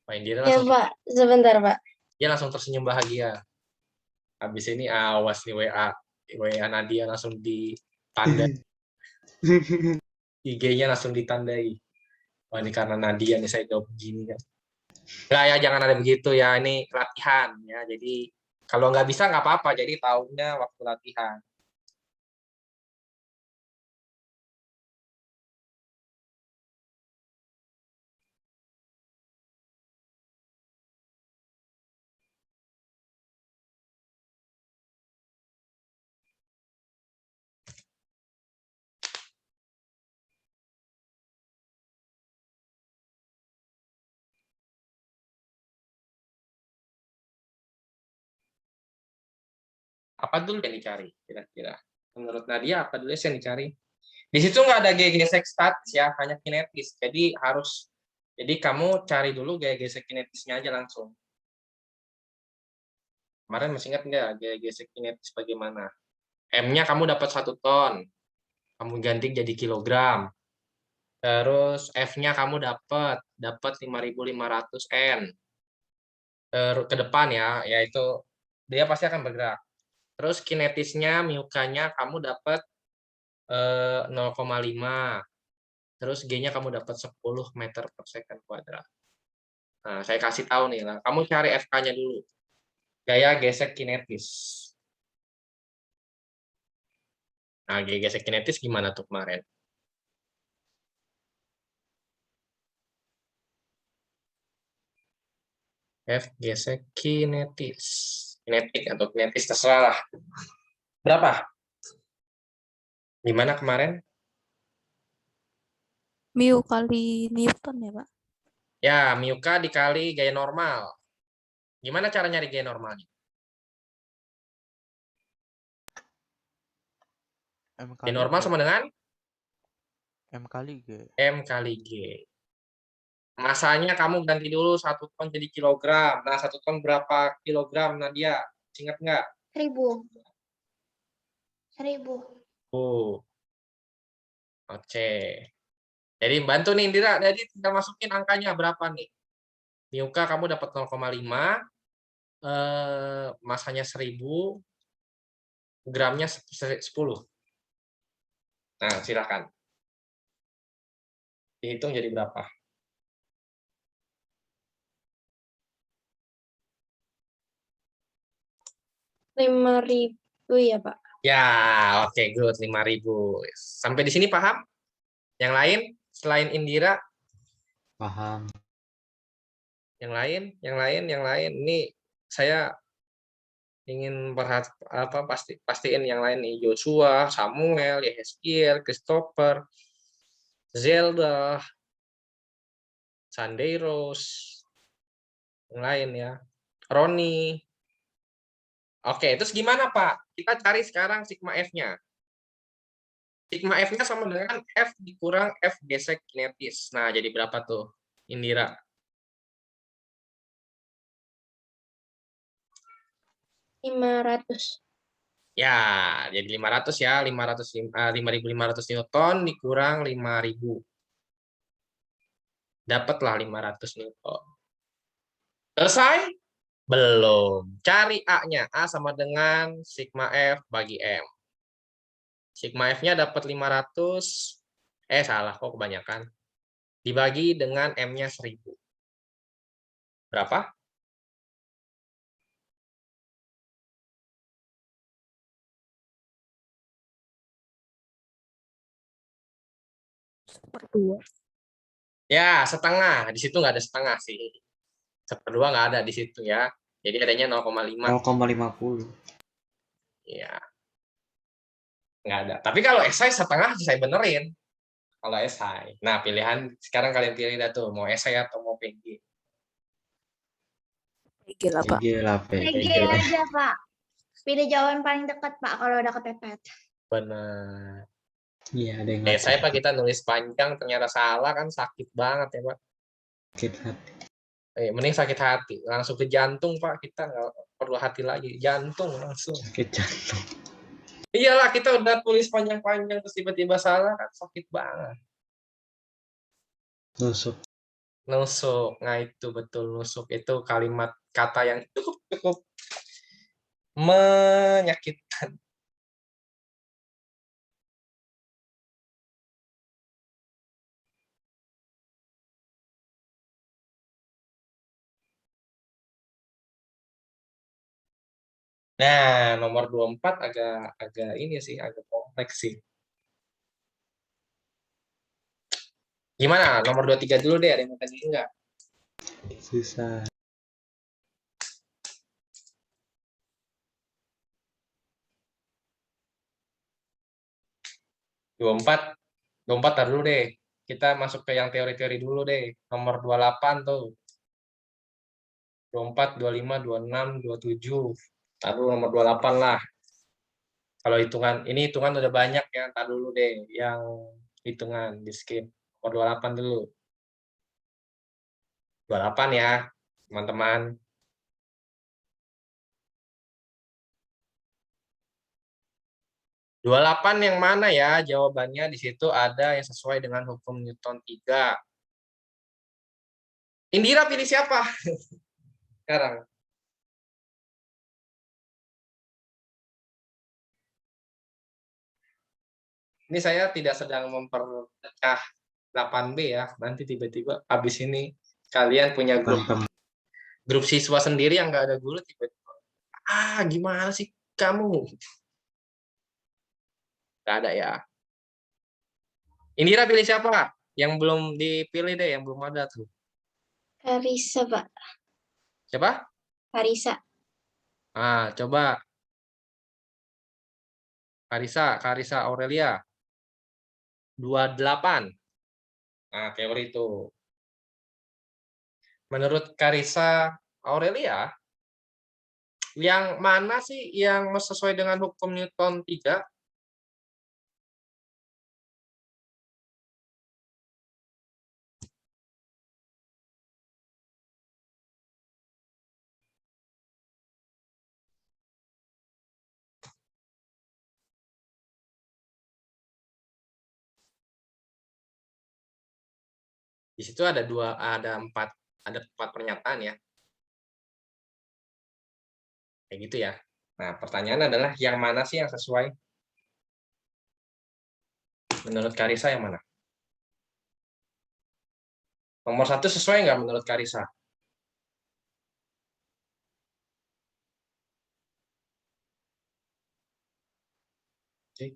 Pak Indira Ya, langsung Pak. Sebentar, Pak. dia langsung tersenyum bahagia. Habis ini awas nih WA Nadia langsung ditandai, IG-nya langsung ditandai. Wah, ini karena Nadia nih saya jawab begini kan. Enggak ya, jangan ada begitu ya. Ini latihan ya. Jadi kalau nggak bisa nggak apa-apa. Jadi tahunya waktu latihan. Apa dulu yang dicari kira-kira? Menurut Nadia apa dulu yang dicari? Di situ nggak ada gaya gesek statis ya, hanya kinetis. Jadi kamu cari dulu gaya gesek kinetisnya aja langsung. Kemarin masih ingat nggak gaya gesek kinetis bagaimana? M-nya kamu dapat 1 ton, kamu ganti jadi kilogram. Terus F-nya kamu dapat 5.500 N. Terus ke depan ya, yaitu dia pasti akan bergerak. Terus kinetisnya, miukanya kamu dapat 0,5. Terus G-nya kamu dapat 10 meter per second kuadrat. Nah, saya kasih tahu nih lah. Kamu cari FK-nya dulu. Gaya gesek kinetis. Nah, gaya gesek kinetis gimana tuh kemarin? F gesek kinetis. Kinetik atau kinetis terserah lah. Berapa? Gimana kemarin? Mu kali Newton ya, Pak? Ya, mu K dikali gaya normal. Gimana cara nyari gaya normalnya? Gaya normal sama dengan? M kali G. M kali G. Masanya kamu ganti dulu 1 ton jadi kilogram. Nah, 1 ton berapa kilogram, Nadia? Ingat nggak? 1.000. 1.000. Oh, oke. Jadi bantu nih Indira, jadi tinggal masukin angkanya berapa nih? Miuka kamu dapat 0,5, masanya 1.000, gramnya 10. Nah, silakan. Dihitung jadi berapa? 5.000 ya, Pak. Ya, oke, good. 5.000. Sampai di sini paham? Yang lain selain Indira? Paham. Yang lain. Ini saya ingin pastiin yang lain nih. Joshua, Samuel, Yehezkiel, Christopher, Zelda, Sandeiros, yang lain ya. Roni. Oke, terus gimana Pak? Kita cari sekarang sigma F-nya. Sigma F-nya sama dengan F dikurang F gesek kinetis. Nah, jadi berapa tuh, Indira? $500. Ya, jadi 500 ya. 5.500 Newton dikurang 5.000. Dapatlah 500 Newton. Selesai? Belum. Cari A-nya. A sama dengan sigma F bagi M. Sigma F-nya dapat 500. Salah, kok kebanyakan. Dibagi dengan M-nya 1.000. Berapa? Seperdua. Ya, setengah. Di situ nggak ada setengah sih. 1/2 nggak ada di situ ya. Jadi adanya 0,5. 0,50. Ya. Nggak ada. Tapi kalau esai setengah saya benerin. Kalau esai. Nah, pilihan sekarang kalian pilih dah tuh. Mau esai atau mau PG. PG lah, Pak. PG lah, PG aja, Pak. Pilih jawaban paling dekat, Pak, kalau udah kepepet. Benar. Iya, ada yang Saya ngatur. Pak, kita nulis panjang ternyata salah kan sakit banget ya Pak. Sakit hati. Mending sakit hati, langsung ke jantung Pak, kita nggak perlu hati lagi, jantung langsung. Sakit jantung. Iyalah, kita udah tulis panjang-panjang terus tiba-tiba salah kan sakit banget. Nusuk. Nusuk, nah itu betul, nusuk itu kalimat kata yang cukup menyakitkan. Nah, nomor 24 agak ini sih, agak kompleks sih. Gimana? Nomor 23 dulu deh, ada yang mau tanya enggak? Susah. Dua empat tar dulu deh. Kita masuk ke yang teori-teori dulu deh. Nomor 28 tuh. 24, 25, 26, 27. Taruh nomor 28 lah. Kalau hitungan, ini hitungan udah banyak ya. Tar dulu deh yang hitungan di skip. Nomor 28 dulu. 28 ya, teman-teman. Dua 28 yang mana ya? Jawabannya di situ ada yang sesuai dengan hukum Newton 3. Indira pilih siapa? Sekarang. Ini saya tidak sedang memperpecah 8B ya. Nanti tiba-tiba habis ini kalian punya grup siswa sendiri yang nggak ada guru, tiba-tiba gimana sih kamu? Nggak ada ya. Indira pilih siapa? Yang belum dipilih deh, yang belum ada tuh. Karisa, Pak. Siapa? Karisa. Coba. Karisa Aurelia. 28. Nah, teori itu. Menurut Karisa Aurelia, yang mana sih yang sesuai dengan hukum Newton 3? Di situ ada empat pernyataan ya. Kayak gitu ya. Nah, pertanyaan adalah yang mana sih yang sesuai? Menurut Karisa yang mana? Nomor 1 sesuai nggak menurut Karisa? Cek.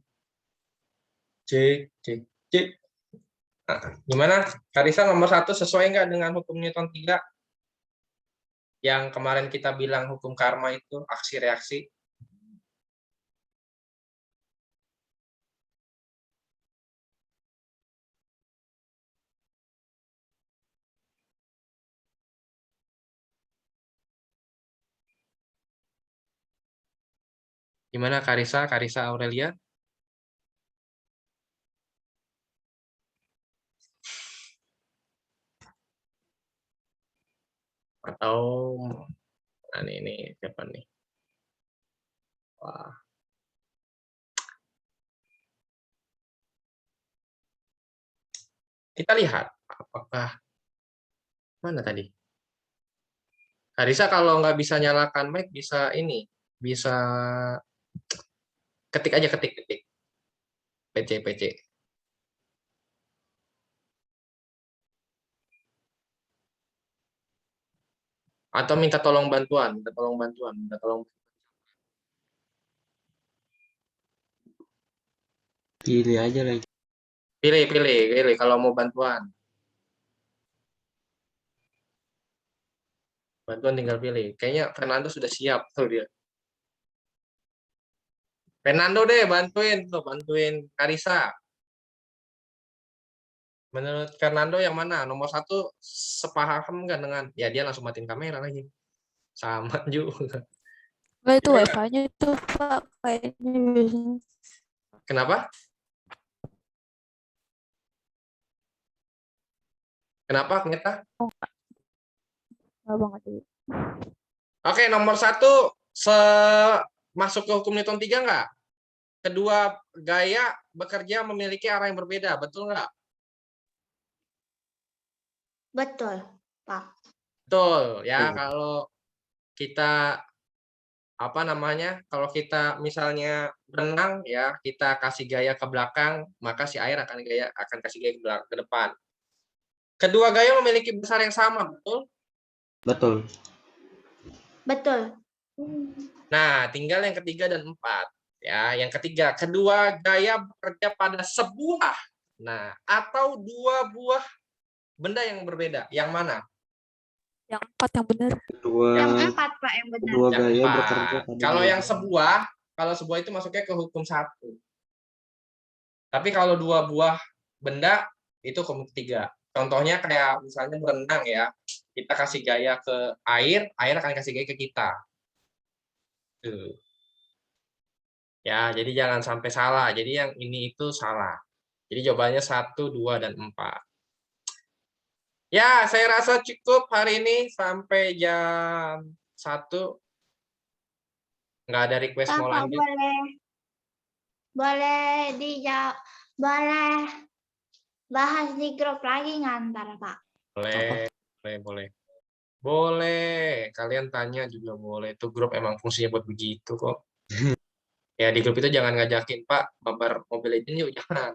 Nah, gimana? Karisa nomor 1 sesuai nggak dengan hukum Newton 3? Yang kemarin kita bilang hukum karma itu, aksi-reaksi. Gimana Karisa Aurelia? Atau ini siapa nih? Wah. Kita lihat apakah mana tadi? Karisa kalau nggak bisa nyalakan mic bisa ketik aja ketik PC. Atau minta tolong bantuan. Pilih aja lagi. Pilih kalau mau bantuan. Bantuan tinggal pilih. Kayaknya Fernando sudah siap tuh dia. Fernando deh bantuin Karisa. Menurut Fernando yang mana? Nomor 1 sepaham nggak dengan? Ya dia langsung matiin kamera lagi. Sama juga. Itu wifi-nya itu Pak kayaknya biasanya. Kenapa? Kenapa, Ngeta? Nggak banget dulu. Oke, nomor 1 masuk ke hukum Newton 3 nggak? Kedua gaya bekerja memiliki arah yang berbeda, betul nggak? Betul, Pak. Betul, ya. Betul. Kalau kita kalau kita misalnya berenang ya, kita kasih gaya ke belakang, maka si air akan kasih gaya ke depan. Kedua gaya memiliki besar yang sama, betul? Betul. Betul. Nah, tinggal yang ketiga dan 4. Ya, yang ketiga, kedua gaya bekerja pada sebuah atau dua buah benda yang berbeda. Yang mana? Yang 4 yang benar. Yang 4, Pak, yang benar. Kedua Yang gaya 4. bekerja pada Kalau dua yang buah. kalau sebuah itu masuknya ke hukum 1. Tapi kalau dua buah benda itu hukum 3. Contohnya kayak misalnya berenang ya, kita kasih gaya ke air akan kasih gaya ke kita. Tuh. Ya, jadi jangan sampai salah. Jadi yang ini itu salah. Jadi jawabannya 1, 2, dan 4. Ya, saya rasa cukup hari ini sampai jam 1. Nggak ada request mau Bapak lanjut. boleh bahas di grup lagi ngantar, Pak. Boleh. Boleh. Kalian tanya juga boleh. Itu grup emang fungsinya buat begitu kok. Ya, di grup itu jangan ngajakin, Pak, mabar Mobile Legends yuk, jangan.